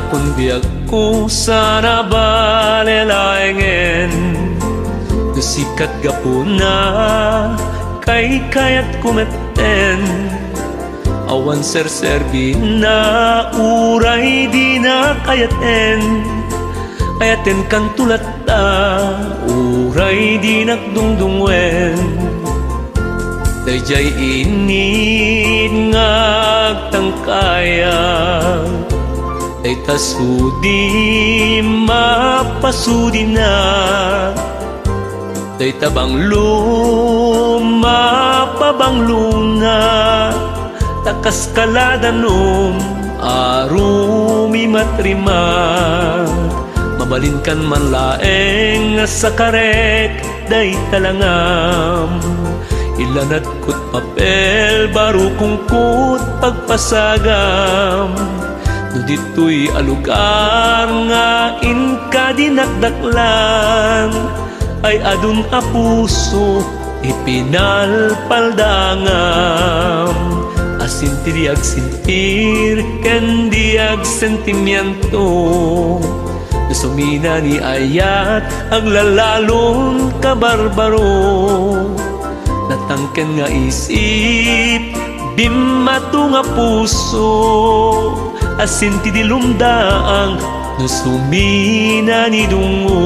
kun biag ko sana balelaengen sikat gapuna kay kayat kumeten awan serserbi na uray di na kayaten kan tulat ta uray di nakdungdungwen dayjay inid ngagtangkaya day tasudi mapasudi na day tabanglo mapabangluna takas kaladanom arumi matrima mabalinkan man laeng sa karek day talangam ilanat kut papel baru kungkut pagpasagam no dito'y alugar nga inka dinakdaklan ay adun a puso ipinalpaldangam asin tiriag sintir ken diag sentimiento sumina ni ayat aglalalon kabarbaro natangken nga isip bimmato nga puso asin ti dilumdaang no sumina ni dungo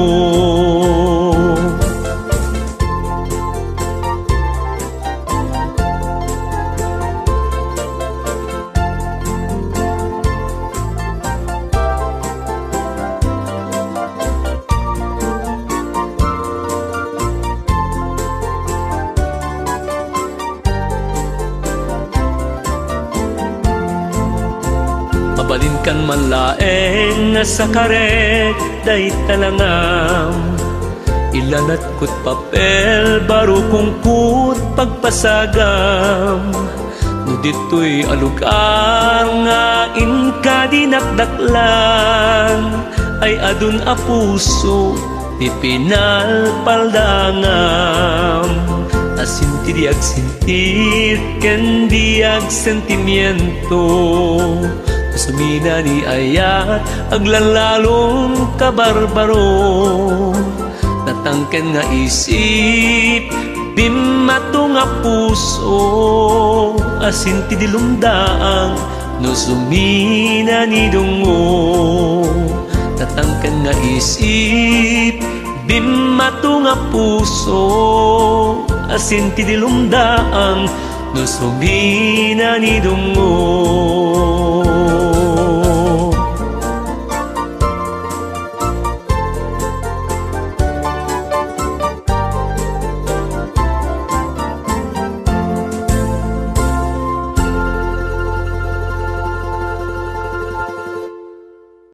mabalinkan man laeng sa karek day talangam ilanat kut papel baru kungkut pagpasagam no dito'y alugar nga inka dinakdaklan ay adun a puso ti pinalpaldangam asin ti diag sintir ken diag sentimiento sumina ni ayat aglalalong kabarbaro natangken nga isip bimmato nga puso asin ti dilumdaang no sumina ni dungo natangken nga isip bimmato nga puso asin ti dilumdaang no sumina ni dungo